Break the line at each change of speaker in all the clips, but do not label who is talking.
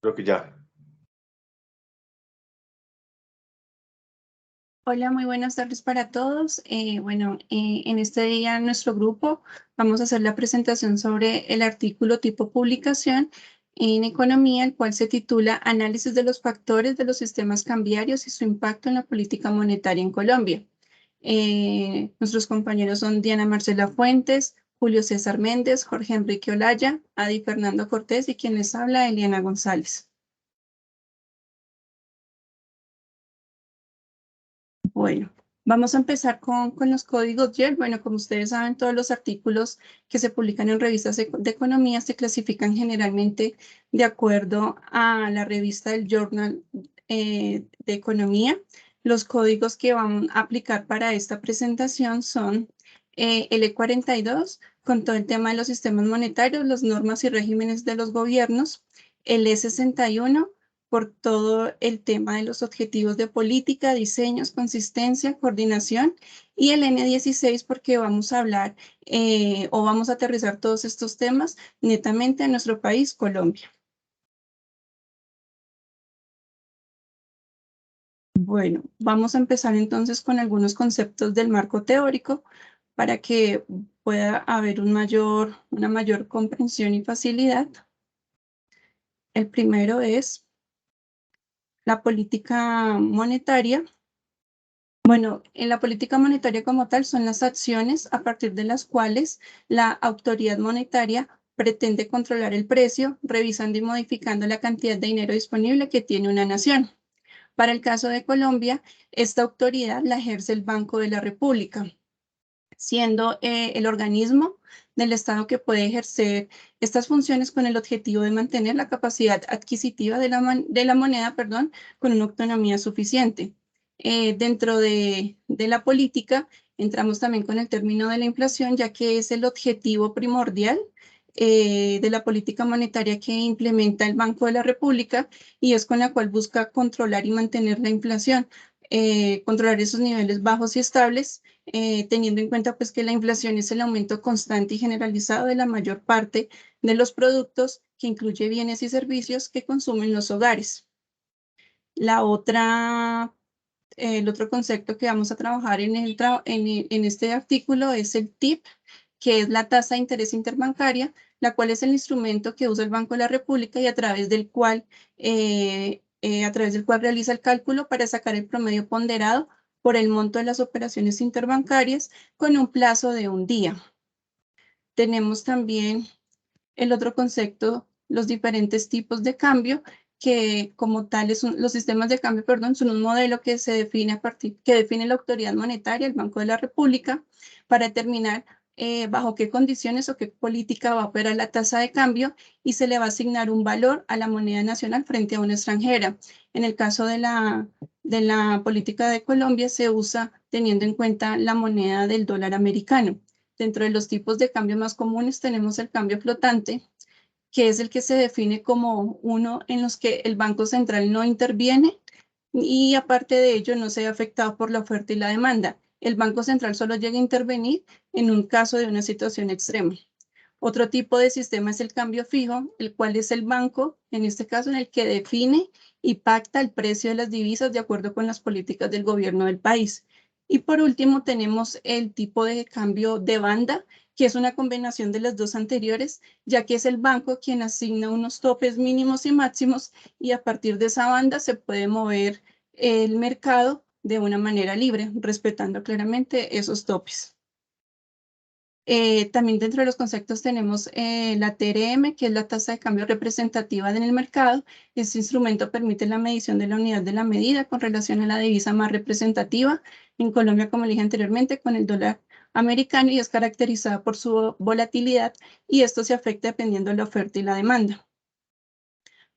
Creo que ya.
Hola, muy buenas tardes para todos. En este día nuestro grupo vamos a hacer la presentación sobre el artículo tipo publicación en economía, el cual se titula Análisis de los factores de los sistemas cambiarios y su impacto en la política monetaria en Colombia. Nuestros compañeros son Diana Marcela Fuentes, Julio César Méndez, Jorge Enrique Olaya, Adi Fernando Cortés y quien les habla, Eliana González. Bueno, vamos a empezar con los códigos YEL. Bueno, como ustedes saben, todos los artículos que se publican en revistas de economía se clasifican generalmente de acuerdo a la revista del Journal de Economía. Los códigos que van a aplicar para esta presentación son el E42, con todo el tema de los sistemas monetarios, las normas y regímenes de los gobiernos, el E61, por todo el tema de los objetivos de política, diseños, consistencia, coordinación, y el N16 porque vamos a hablar o vamos a aterrizar todos estos temas netamente en nuestro país, Colombia. Bueno, vamos a empezar entonces con algunos conceptos del marco teórico para que pueda haber una mayor comprensión y facilidad. El primero es la política monetaria. Bueno, en la política monetaria como tal son las acciones a partir de las cuales la autoridad monetaria pretende controlar el precio, revisando y modificando la cantidad de dinero disponible que tiene una nación. Para el caso de Colombia, esta autoridad la ejerce el Banco de la República, siendo el organismo del Estado que puede ejercer estas funciones con el objetivo de mantener la capacidad adquisitiva de la moneda, perdón, con una autonomía suficiente. Dentro de la política, entramos también con el término de la inflación, ya que es el objetivo primordial de la política monetaria que implementa el Banco de la República y es con la cual busca controlar y mantener la inflación, controlar esos niveles bajos y estables, teniendo en cuenta pues que la inflación es el aumento constante y generalizado de la mayor parte de los productos, que incluye bienes y servicios que consumen los hogares. La otra, el otro concepto que vamos a trabajar en este artículo es el TIP, que es la tasa de interés interbancaria, la cual es el instrumento que usa el Banco de la República y a través del cual realiza el cálculo para sacar el promedio ponderado por el monto de las operaciones interbancarias con un plazo de un día. Tenemos también el otro concepto, los diferentes tipos de cambio, que como tales, los sistemas de cambio, perdón, son un modelo que se define que define la autoridad monetaria, el Banco de la República, para determinar bajo qué condiciones o qué política va a operar la tasa de cambio y se le va a asignar un valor a la moneda nacional frente a una extranjera. En el caso de la política de Colombia se usa teniendo en cuenta la moneda del dólar americano. Dentro de los tipos de cambio más comunes tenemos el cambio flotante, que es el que se define como uno en los que el Banco Central no interviene y aparte de ello no se ve afectado por la oferta y la demanda. El Banco Central solo llega a intervenir en un caso de una situación extrema. Otro tipo de sistema es el cambio fijo, el cual es el banco, en este caso, en el que define y pacta el precio de las divisas de acuerdo con las políticas del gobierno del país. Y por último, tenemos el tipo de cambio de banda, que es una combinación de las dos anteriores, ya que es el banco quien asigna unos topes mínimos y máximos y a partir de esa banda se puede mover el mercado de una manera libre, respetando claramente esos topes. También dentro de los conceptos tenemos la TRM, que es la tasa de cambio representativa en el mercado. Este instrumento permite la medición de la unidad de la medida con relación a la divisa más representativa. En Colombia, como le dije anteriormente, con el dólar americano y es caracterizada por su volatilidad y esto se afecta dependiendo de la oferta y la demanda.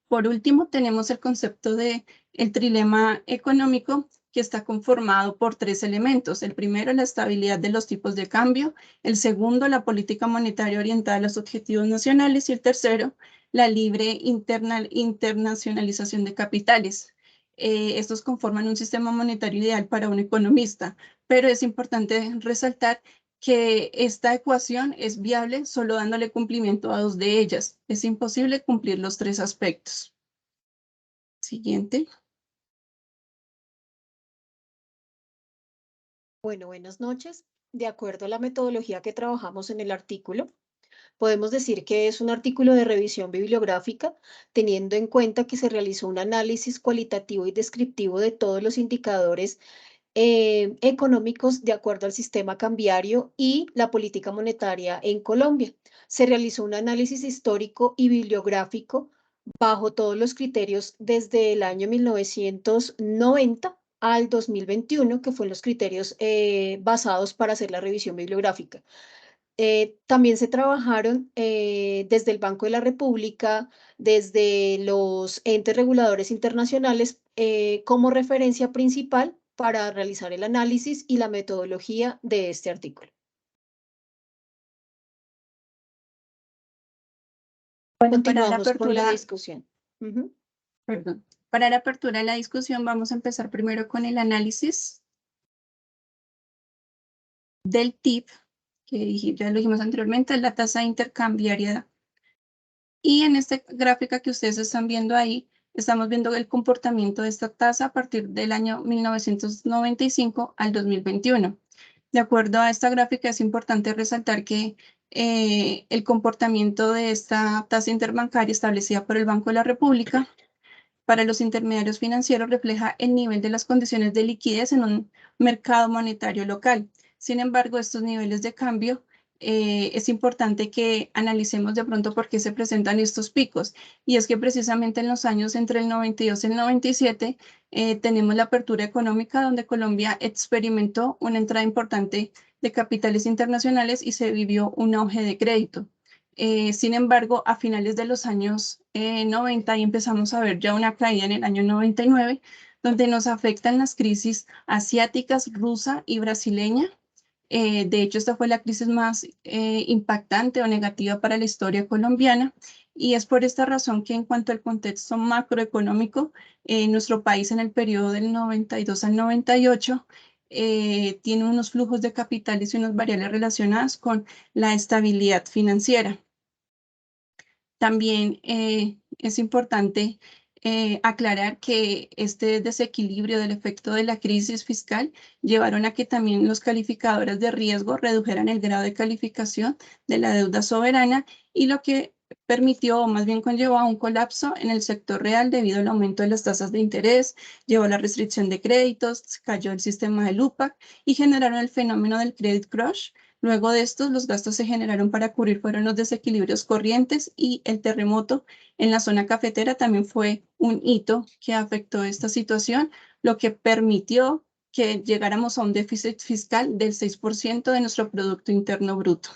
Por último, tenemos el concepto de el trilema económico, que está conformado por tres elementos. El primero, la estabilidad de los tipos de cambio. El segundo, la política monetaria orientada a los objetivos nacionales. Y el tercero, la libre internacionalización de capitales. Estos conforman un sistema monetario ideal para un economista, pero es importante resaltar que esta ecuación es viable solo dándole cumplimiento a dos de ellas. Es imposible cumplir los tres aspectos. Siguiente.
Bueno, buenas noches. De acuerdo a la metodología que trabajamos en el artículo, podemos decir que es un artículo de revisión bibliográfica, teniendo en cuenta que se realizó un análisis cualitativo y descriptivo de todos los indicadores económicos de acuerdo al sistema cambiario y la política monetaria en Colombia. Se realizó un análisis histórico y bibliográfico bajo todos los criterios desde el año 1990 al 2021, que fueron los criterios basados para hacer la revisión bibliográfica. También se trabajaron desde el Banco de la República, desde los entes reguladores internacionales, como referencia principal para realizar el análisis y la metodología de este artículo.
Bueno,
Continuamos con la discusión.
perdón. Para la apertura de la discusión vamos a empezar primero con el análisis del TIP, que ya lo dijimos anteriormente, es la tasa intercambiaria. Y en esta gráfica que ustedes están viendo ahí, estamos viendo el comportamiento de esta tasa a partir del año 1995 al 2021. De acuerdo a esta gráfica, es importante resaltar que el comportamiento de esta tasa interbancaria establecida por el Banco de la República para los intermediarios financieros refleja el nivel de las condiciones de liquidez en un mercado monetario local. Sin embargo, estos niveles de cambio es importante que analicemos de pronto por qué se presentan estos picos. Y es que precisamente en los años entre el 92 y el 97 tenemos la apertura económica donde Colombia experimentó una entrada importante de capitales internacionales y se vivió un auge de crédito. Sin embargo, a finales de los años 90 y empezamos a ver ya una caída en el año 99, donde nos afectan las crisis asiáticas, rusa y brasileña. De hecho, esta fue la crisis más impactante o negativa para la historia colombiana. Y es por esta razón que en cuanto al contexto macroeconómico, nuestro país en el periodo del 92 al 98 tiene unos flujos de capitales y unas variables relacionadas con la estabilidad financiera. También es importante aclarar que este desequilibrio del efecto de la crisis fiscal llevaron a que también los calificadores de riesgo redujeran el grado de calificación de la deuda soberana y lo que permitió o más bien conllevó a un colapso en el sector real debido al aumento de las tasas de interés, llevó a la restricción de créditos, cayó el sistema del UPAC y generaron el fenómeno del credit crunch. Luego de estos, los gastos se generaron para cubrir fueron los desequilibrios corrientes y el terremoto en la zona cafetera también fue un hito que afectó esta situación, lo que permitió que llegáramos a un déficit fiscal del 6% de nuestro Producto Interno Bruto.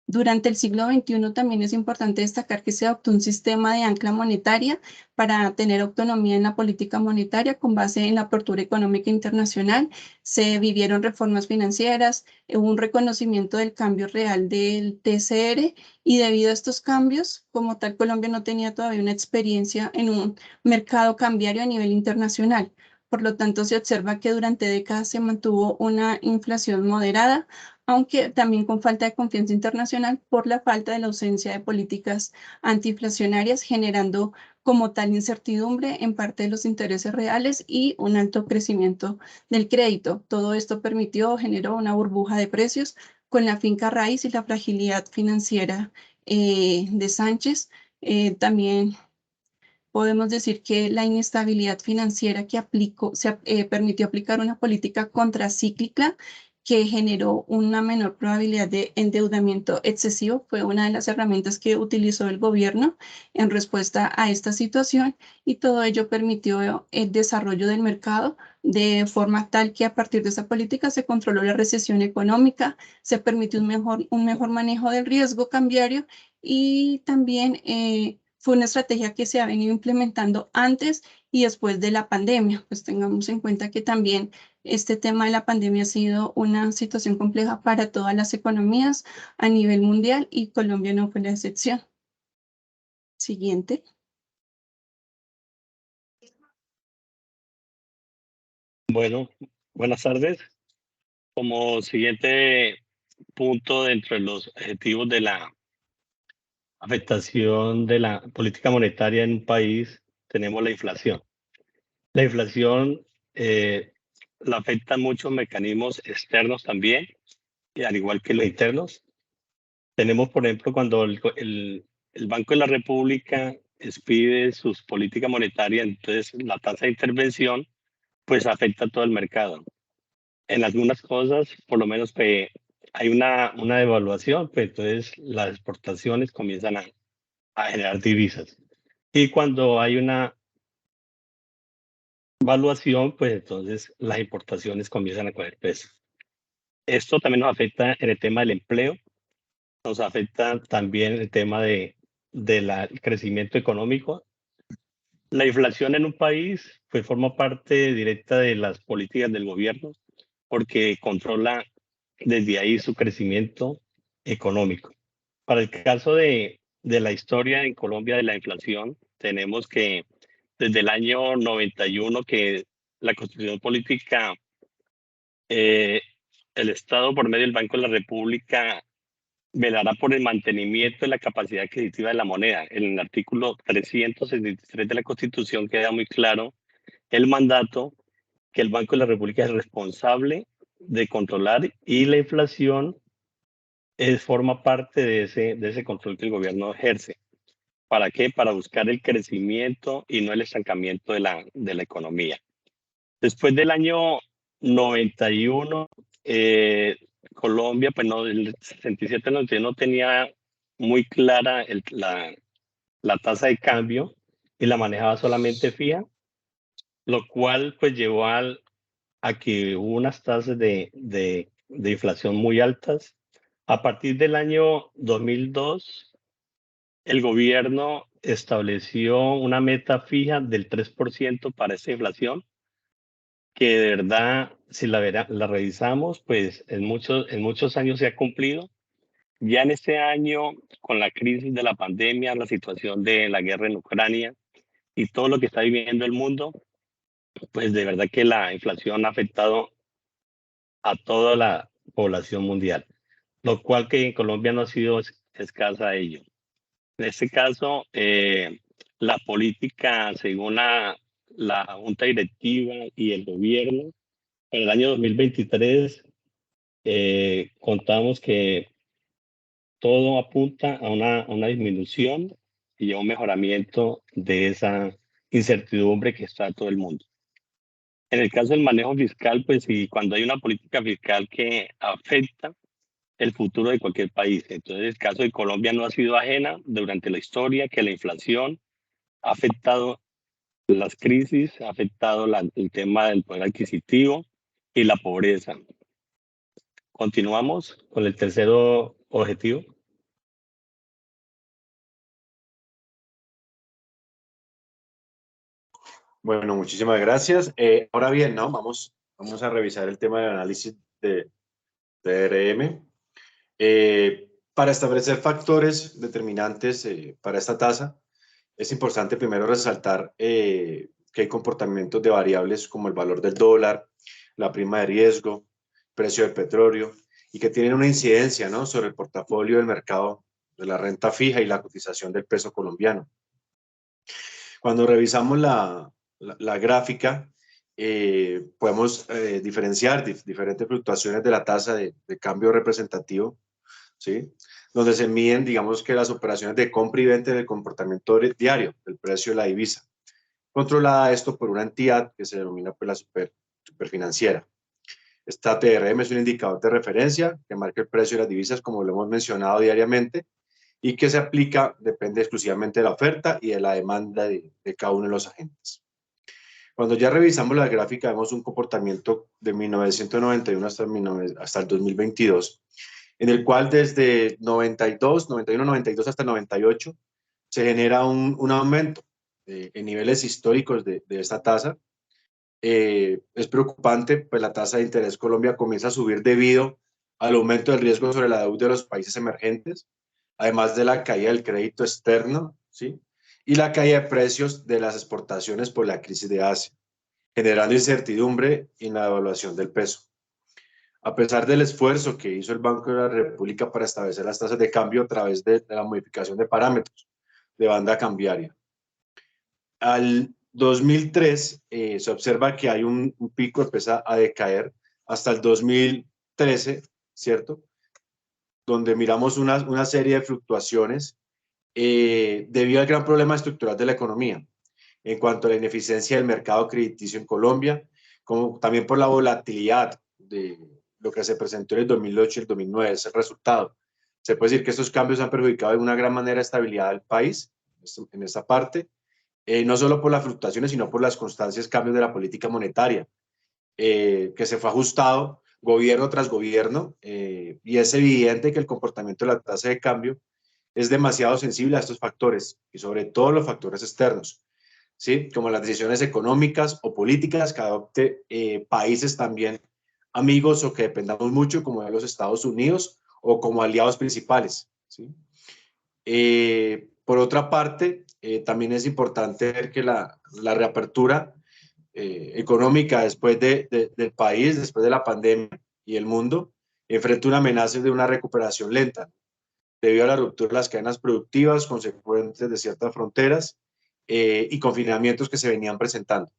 Durante el siglo XXI también es importante destacar que se adoptó un sistema de ancla monetaria para tener autonomía en la política monetaria con base en la apertura económica internacional. Se vivieron reformas financieras, hubo un reconocimiento del cambio real del TCR y debido a estos cambios, como tal, Colombia no tenía todavía una experiencia en un mercado cambiario a nivel internacional. Por lo tanto, se observa que durante décadas se mantuvo una inflación moderada, aunque también con falta de confianza internacional por la falta de la ausencia de políticas antiinflacionarias, generando como tal incertidumbre en parte de los intereses reales y un alto crecimiento del crédito. Todo esto generó una burbuja de precios con la finca raíz y la fragilidad financiera de Sánchez. También podemos decir que la inestabilidad financiera que permitió aplicar una política contracíclica que generó una menor probabilidad de endeudamiento excesivo fue una de las herramientas que utilizó el gobierno en respuesta a esta situación y todo ello permitió el desarrollo del mercado de forma tal que a partir de esa política se controló la recesión económica, se permitió un mejor manejo del riesgo cambiario y también fue una estrategia que se ha venido implementando antes y después de la pandemia. Pues tengamos en cuenta que también este tema de la pandemia ha sido una situación compleja para todas las economías a nivel mundial y Colombia no fue la excepción. Siguiente.
Bueno, buenas tardes. Como siguiente punto dentro de los objetivos de la afectación de la política monetaria en un país, tenemos la inflación. La inflación la afectan muchos mecanismos externos también, y al igual que los internos. Tenemos, por ejemplo, cuando el Banco de la República expide sus políticas monetarias, entonces la tasa de intervención pues afecta a todo el mercado. En algunas cosas, por lo menos que hay una devaluación, pues entonces las exportaciones comienzan a generar divisas. Y cuando hay una valuación, pues entonces las importaciones comienzan a coger peso. Esto también nos afecta en el tema del empleo, nos afecta también el tema del crecimiento económico. La inflación en un país pues forma parte directa de las políticas del gobierno porque controla desde ahí su crecimiento económico. Para el caso de la historia en Colombia de la inflación, tenemos que desde el año 91 que la Constitución Política, el Estado por medio del Banco de la República velará por el mantenimiento de la capacidad adquisitiva de la moneda. En el artículo 363 de la Constitución queda muy claro el mandato que el Banco de la República es responsable de controlar y la inflación forma parte de ese control que el gobierno ejerce. ¿Para qué? Para buscar el crecimiento y no el estancamiento de la economía. Después del año 91, Colombia, pues no, el 67-91 tenía muy clara la tasa de cambio y la manejaba solamente fija, lo cual pues llevó a que hubo unas tasas de inflación muy altas. A partir del año 2002, el gobierno estableció una meta fija del 3% para esta inflación, que de verdad, si la revisamos, pues en muchos años se ha cumplido. Ya en este año, con la crisis de la pandemia, la situación de la guerra en Ucrania y todo lo que está viviendo el mundo, pues de verdad que la inflación ha afectado a toda la población mundial, lo cual que en Colombia no ha sido escasa a ello. En este caso, la política, según la Junta Directiva y el gobierno, en el año 2023 contamos que todo apunta a una disminución y a un mejoramiento de esa incertidumbre que está todo el mundo. En el caso del manejo fiscal, pues sí, cuando hay una política fiscal que afecta el futuro de cualquier país. Entonces, el caso de Colombia no ha sido ajena durante la historia, que la inflación ha afectado las crisis, ha afectado el tema del poder adquisitivo y la pobreza. Continuamos con el tercero objetivo.
Bueno, muchísimas gracias. Ahora bien, ¿no? Vamos a revisar el tema del análisis de DRM. Para establecer factores determinantes para esta tasa, es importante primero resaltar que hay comportamientos de variables como el valor del dólar, la prima de riesgo, precio del petróleo, y que tienen una incidencia, ¿no?, sobre el portafolio del mercado de la renta fija y la cotización del peso colombiano. Cuando revisamos la gráfica, podemos diferenciar diferentes fluctuaciones de la tasa de cambio representativo, ¿sí?, donde se miden, digamos, que las operaciones de compra y venta del comportamiento diario del precio de la divisa, controlada esto por una entidad que se denomina pues, la superfinanciera. Esta TRM es un indicador de referencia que marca el precio de las divisas, como lo hemos mencionado diariamente, y que se aplica, depende exclusivamente de la oferta y de la demanda de cada uno de los agentes. Cuando ya revisamos la gráfica, vemos un comportamiento de 1991 hasta el 2022, en el cual desde 91, 92 hasta 98 se genera un aumento en niveles históricos de esta tasa. Es preocupante, pues la tasa de interés Colombia comienza a subir debido al aumento del riesgo sobre la deuda de los países emergentes, además de la caída del crédito externo, ¿sí?, y la caída de precios de las exportaciones por la crisis de Asia, generando incertidumbre en la devaluación del peso. A pesar del esfuerzo que hizo el Banco de la República para establecer las tasas de cambio a través de la modificación de parámetros de banda cambiaria. Al 2003 se observa que hay un pico, empieza a decaer hasta el 2013, ¿cierto? Donde miramos una serie de fluctuaciones debido al gran problema estructural de la economía, en cuanto a la ineficiencia del mercado crediticio en Colombia, como también por la volatilidad de lo que se presentó en el 2008 y el 2009, es el resultado. Se puede decir que estos cambios han perjudicado de una gran manera la estabilidad del país en esta parte, no solo por las fluctuaciones, sino por las constantes cambios de la política monetaria, que se fue ajustado gobierno tras gobierno, y es evidente que el comportamiento de la tasa de cambio es demasiado sensible a estos factores, y sobre todo los factores externos, ¿sí? Como las decisiones económicas o políticas que adopte países también amigos o que dependamos mucho, como de los Estados Unidos o como aliados principales, ¿sí? Por otra parte, también es importante ver que la reapertura económica después del país, después de la pandemia y el mundo, enfrenta una amenaza de una recuperación lenta, debido a la ruptura de las cadenas productivas consecuentes de ciertas fronteras y confinamientos que se venían presentando,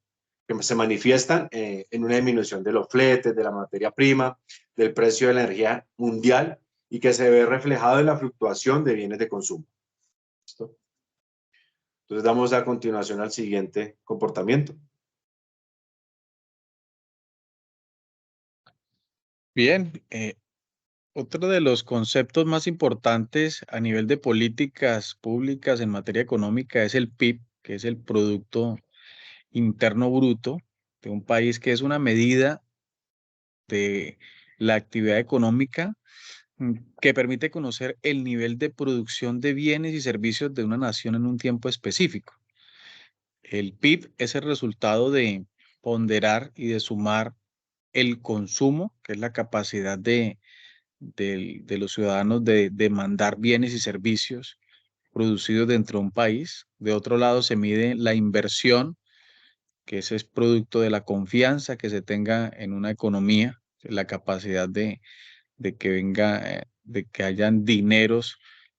que se manifiestan en una disminución de los fletes, de la materia prima, del precio de la energía mundial y que se ve reflejado en la fluctuación de bienes de consumo. ¿Listo? Entonces damos a continuación al siguiente comportamiento.
Bien, otro de los conceptos más importantes a nivel de políticas públicas en materia económica es el PIB, que es el Producto Interno Bruto de un país, que es una medida de la actividad económica que permite conocer el nivel de producción de bienes y servicios de una nación en un tiempo específico. El PIB es el resultado de ponderar y de sumar el consumo, que es la capacidad de los ciudadanos de demandar bienes y servicios producidos dentro de un país. De otro lado, se mide la inversión, que ese es producto de la confianza que se tenga en una economía, la capacidad de que venga, de que hayan dineros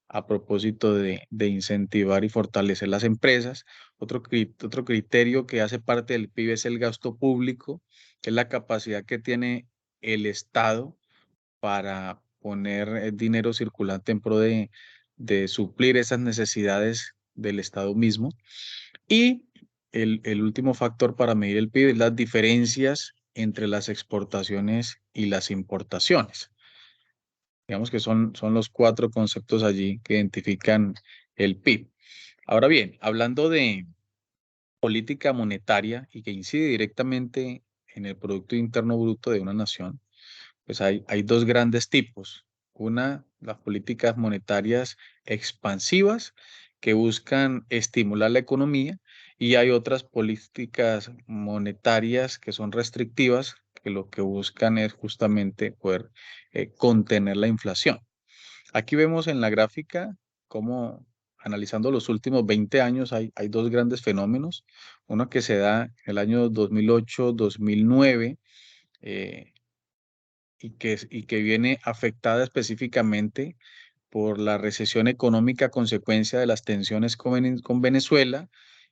a propósito de incentivar y fortalecer las empresas. Otro criterio que hace parte del PIB es el gasto público, que es la capacidad que tiene el Estado para poner dinero circulante en pro de suplir esas necesidades del Estado mismo. Y el último factor para medir el PIB es las diferencias entre las exportaciones y las importaciones. Digamos que son los 4 conceptos allí que identifican el PIB. Ahora bien, hablando de política monetaria y que incide directamente en el Producto Interno Bruto de una nación, pues hay 2 grandes tipos. Una, las políticas monetarias expansivas que buscan estimular la economía, y hay otras políticas monetarias que son restrictivas, que lo que buscan es justamente poder contener la inflación. Aquí vemos en la gráfica cómo, analizando los últimos 20 años, hay 2 grandes fenómenos. Uno que se da en el año 2008-2009, y que viene afectada específicamente por la recesión económica a consecuencia de las tensiones con Venezuela,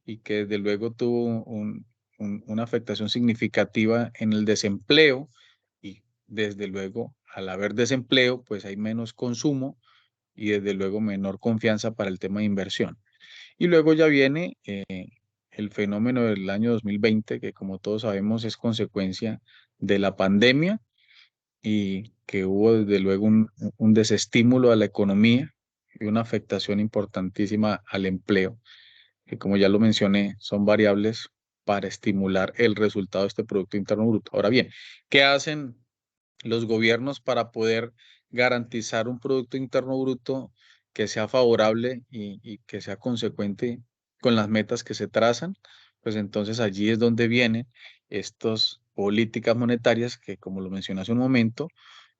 y que desde luego tuvo una afectación significativa en el desempleo, y desde luego al haber desempleo pues hay menos consumo y desde luego menor confianza para el tema de inversión. Y luego ya viene el fenómeno del año 2020, que como todos sabemos es consecuencia de la pandemia, y que hubo desde luego un desestímulo a la economía y una afectación importantísima al empleo, que como ya lo mencioné, son variables para estimular el resultado de este Producto Interno Bruto. Ahora bien, ¿qué hacen los gobiernos para poder garantizar un Producto Interno Bruto que sea favorable y que sea consecuente con las metas que se trazan? Pues entonces allí es donde vienen estas políticas monetarias que, como lo mencioné hace un momento,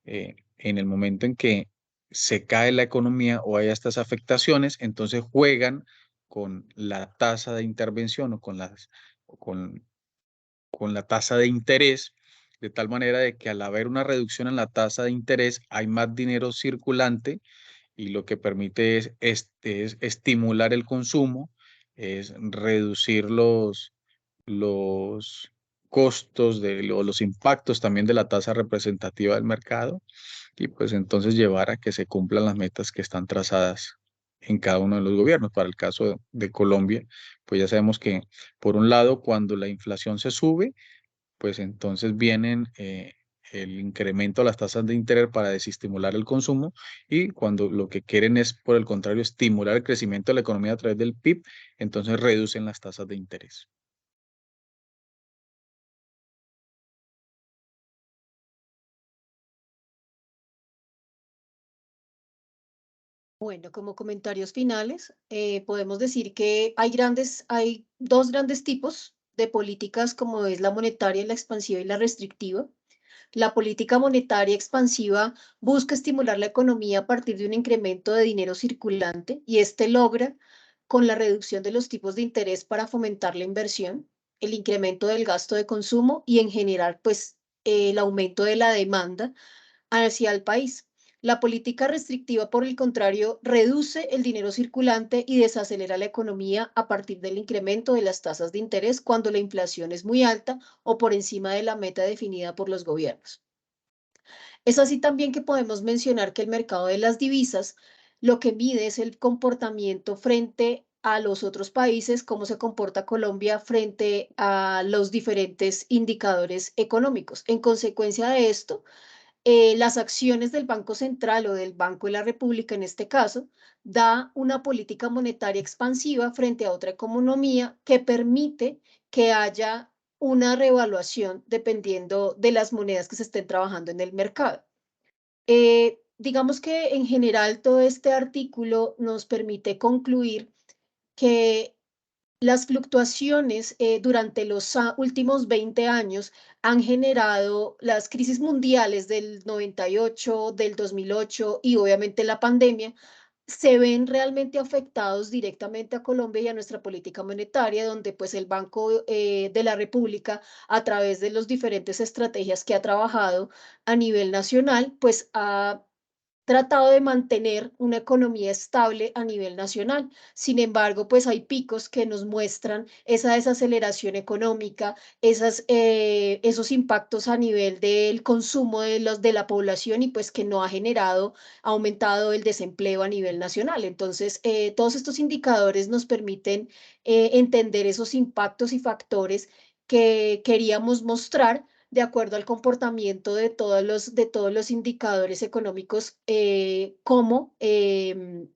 en el momento en que se cae la economía o hay estas afectaciones, entonces juegan con la tasa de intervención o con la tasa de interés, de tal manera de que al haber una reducción en la tasa de interés hay más dinero circulante y lo que permite es estimular el consumo, es reducir los costos o los impactos también de la tasa representativa del mercado y pues entonces llevar a que se cumplan las metas que están trazadas en cada uno de los gobiernos. Para el caso de Colombia, pues ya sabemos que por un lado, cuando la inflación se sube, pues entonces vienen el incremento de las tasas de interés para desestimular el consumo y cuando lo que quieren es, por el contrario, estimular el crecimiento de la economía a través del PIB, entonces reducen las tasas de interés.
Bueno, como comentarios finales, podemos decir que hay dos grandes tipos de políticas, como es la monetaria, la expansiva y la restrictiva. La política monetaria expansiva busca estimular la economía a partir de un incremento de dinero circulante y este logra con la reducción de los tipos de interés para fomentar la inversión, el incremento del gasto de consumo y en general, pues, el aumento de la demanda hacia el país. La política restrictiva, por el contrario, reduce el dinero circulante y desacelera la economía a partir del incremento de las tasas de interés cuando la inflación es muy alta o por encima de la meta definida por los gobiernos. Es así también que podemos mencionar que el mercado de las divisas lo que mide es el comportamiento frente a los otros países, cómo se comporta Colombia frente a los diferentes indicadores económicos. En consecuencia de esto, las acciones del Banco Central o del Banco de la República en este caso, da una política monetaria expansiva frente a otra economía que permite que haya una revaluación dependiendo de las monedas que se estén trabajando en el mercado. Digamos que en general todo este artículo nos permite concluir que las fluctuaciones durante los últimos 20 años han generado las crisis mundiales del 98, del 2008 y obviamente la pandemia, se ven realmente afectados directamente a Colombia y a nuestra política monetaria, donde pues el Banco de la República, a través de las diferentes estrategias que ha trabajado a nivel nacional, pues ha tratado de mantener una economía estable a nivel nacional. Sin embargo, pues hay picos que nos muestran esa desaceleración económica, esos impactos a nivel del consumo de la población y pues que no ha aumentado el desempleo a nivel nacional. Entonces, todos estos indicadores nos permiten entender esos impactos y factores que queríamos mostrar de acuerdo al comportamiento de todos los indicadores económicos, cómo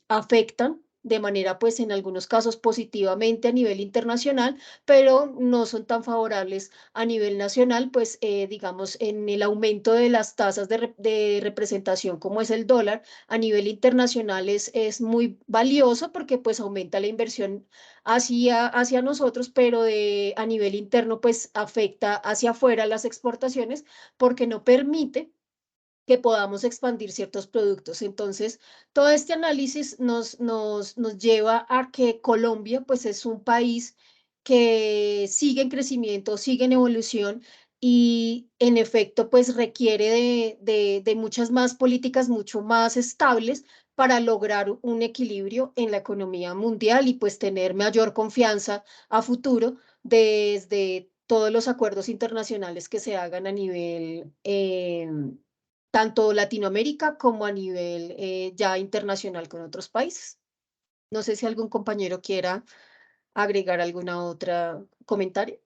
afectan de manera, pues en algunos casos positivamente a nivel internacional, pero no son tan favorables a nivel nacional, pues digamos en el aumento de las tasas de representación como es el dólar, a nivel internacional es muy valioso porque pues aumenta la inversión hacia nosotros, pero a nivel interno pues afecta hacia afuera las exportaciones porque no permite que podamos expandir ciertos productos. Entonces, todo este análisis nos lleva a que Colombia pues es un país que sigue en crecimiento, sigue en evolución y en efecto pues requiere de muchas más políticas mucho más estables para lograr un equilibrio en la economía mundial y pues tener mayor confianza a futuro desde todos los acuerdos internacionales que se hagan a nivel tanto Latinoamérica como a nivel ya internacional con otros países. No sé si algún compañero quiera agregar alguna otra comentario.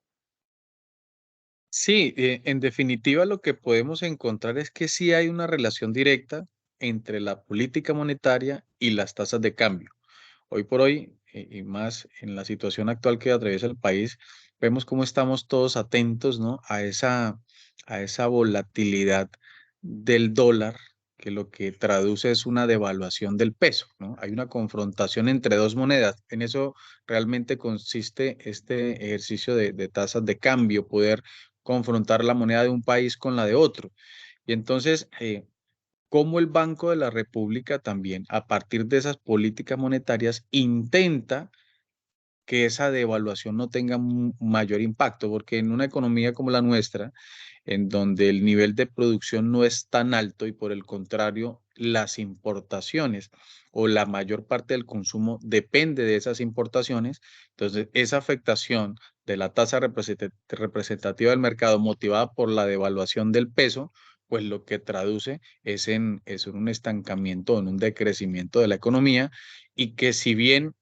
Sí, en definitiva lo que podemos encontrar es que sí hay una relación directa entre la política monetaria y las tasas de cambio. Hoy por hoy, y más en la situación actual que atraviesa el país, vemos cómo estamos todos atentos, ¿no? A esa volatilidad del dólar, que lo que traduce es una devaluación del peso, ¿no? Hay una confrontación entre dos monedas. En eso realmente consiste este ejercicio de tasas de cambio, poder confrontar la moneda de un país con la de otro. Y entonces, cómo el Banco de la República también, a partir de esas políticas monetarias, intenta que esa devaluación no tenga un mayor impacto, porque en una economía como la nuestra, en donde el nivel de producción no es tan alto y por el contrario, las importaciones o la mayor parte del consumo depende de esas importaciones, entonces esa afectación de la tasa representativa del mercado motivada por la devaluación del peso, pues lo que traduce es en un estancamiento, en un decrecimiento de la economía y que si bien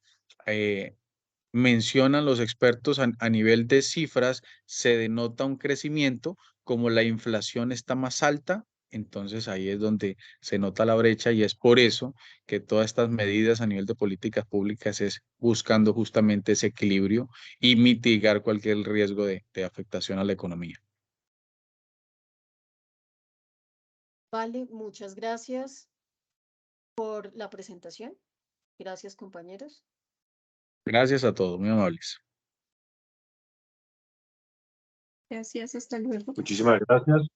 mencionan los expertos a nivel de cifras, se denota un crecimiento, como la inflación está más alta, entonces ahí es donde se nota la brecha y es por eso que todas estas medidas a nivel de políticas públicas es buscando justamente ese equilibrio y mitigar cualquier riesgo de afectación a la economía.
Vale, muchas gracias por la presentación. Gracias, compañeros.
Gracias a todos, muy amables.
Gracias, hasta luego.
Muchísimas gracias.